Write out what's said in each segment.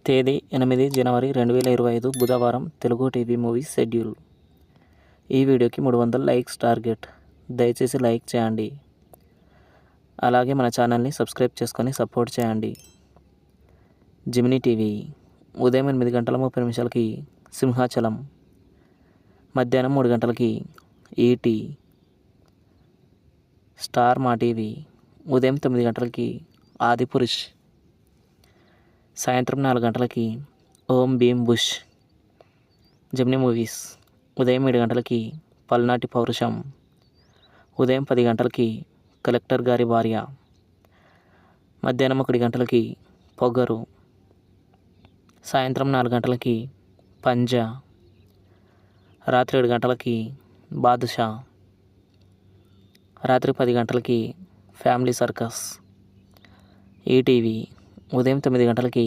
తేదీ 8 జనవరి 2025 బుధవారం. Telugu TV movies schedule. ఈ వీడియోకి 300 లైక్స్ టార్గెట్. దయచేసి లైక్ చేయండి. అలాగే మన ఛానల్ని సబ్స్క్రైబ్ చేసుకొని సపోర్ట్ చేయండి. జెమినీ టీవీ ఉదయం 8 గంటల 30 నిమిషాలకి సింహాచలం, మధ్యాహ్నం 3 గంటలకి ఈటీ. స్టార్ మా టీవీ ఉదయం 9 గంటలకి ఆదిపురుష్, సాయంత్రం 4 గంటలకి ఓం భీమ్ బుష్. జెమినీ మూవీస్ ఉదయం 7 గంటలకి పల్నాటి పౌరుషం, ఉదయం 10 గంటలకి కలెక్టర్ గారి భార్య, మధ్యాహ్నం 1 గంటలకి పొగరు, సాయంత్రం 4 గంటలకి పంజా, రాత్రి 7 గంటలకి బాదుషా, రాత్రి 10 గంటలకి ఫ్యామిలీ సర్కస్. ఈటీవీ ఉదయం 9 గంటలకి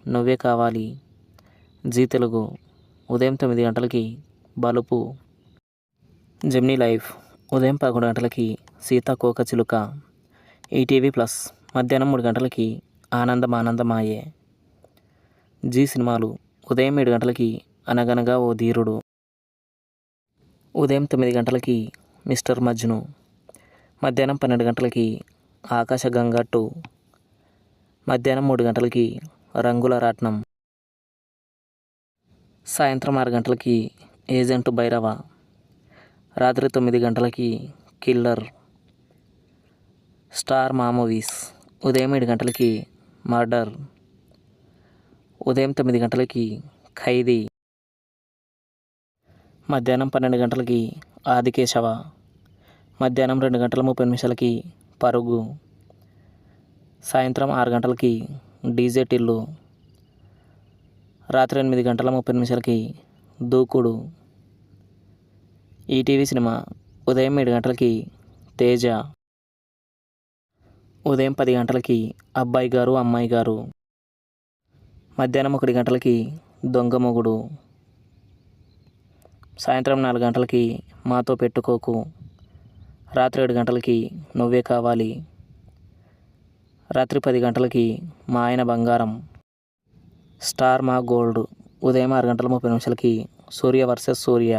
నువ్వే కావాలి. జీ తెలుగు ఉదయం 9 గంటలకి బలుపు. జెమినీ లైవ్ ఉదయం 11 గంటలకి సీతాకోక చిలుక. ఈటీవీ ప్లస్ మధ్యాహ్నం 3 గంటలకి ఆనందమాయే. జీ సినిమాలు ఉదయం 7 గంటలకి అనగనగా ఓ ధీరుడు, ఉదయం 9 గంటలకి మిస్టర్ మజ్ను, మధ్యాహ్నం 12 గంటలకి ఆకాశగంగా 2, మధ్యాహ్నం 3 గంటలకి రంగుల రాట్నం, సాయంత్రం 6 గంటలకి ఏజెంట్ భైరవ, రాత్రి 9 గంటలకి కిల్లర్. స్టార్ మా మూవీస్ ఉదయం 7 గంటలకి మర్డర్, ఉదయం 9 గంటలకి ఖైదీ, మధ్యాహ్నం 12 గంటలకి ఆదికేశవ, మధ్యాహ్నం 2 గంటల 30 నిమిషాలకి పరుగు, సాయంత్రం 6 గంటలకి డీజే టిల్లు, రాత్రి 8 గంటల 30 నిమిషాలకి దూకుడు. ఈటీవీ సినిమా ఉదయం 7 గంటలకి తేజ, ఉదయం 10 గంటలకి అబ్బాయి గారు అమ్మాయి గారు, మధ్యాహ్నం 1 గంటలకి దొంగ మొగుడు, సాయంత్రం 4 గంటలకి మాతో పెట్టుకోకు, రాత్రి 7 గంటలకి నువ్వే కావాలి, రాత్రి 10 గంటలకి మా ఆయన బంగారం. స్టార్ మా గోల్డ్ ఉదయం 6 గంటల 30 నిమిషాలకి సూర్య వర్సెస్ సూర్య,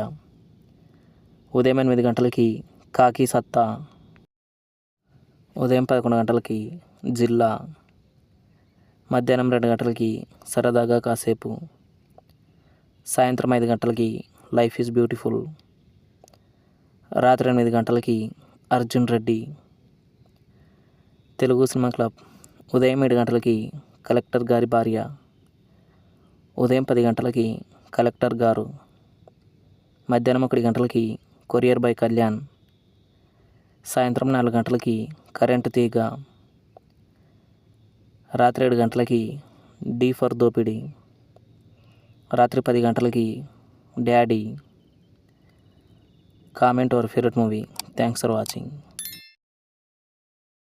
ఉదయం 8 గంటలకి కాకి సత్తా, ఉదయం 11 గంటలకి జిల్లా, మధ్యాహ్నం 2 గంటలకి సరదాగా కాసేపు, సాయంత్రం 5 గంటలకి లైఫ్ ఈజ్ బ్యూటిఫుల్, రాత్రి 8 గంటలకి అర్జున్ రెడ్డి. తెలుగు సినిమా క్లబ్ ఉదయం 7 గంటలకి కలెక్టర్ గారి భార్య, ఉదయం 10 గంటలకి కలెక్టర్ గారు, మధ్యాహ్నం 1 గంటలకి కొరియర్ బై కళ్యాణ్, సాయంత్రం 4 గంటలకి కరెంటు తీగ, రాత్రి 7 గంటలకి డీ ఫర్ దోపిడీ, రాత్రి 10 గంటలకి daddy. Comment your favourite movie. Thanks for watching.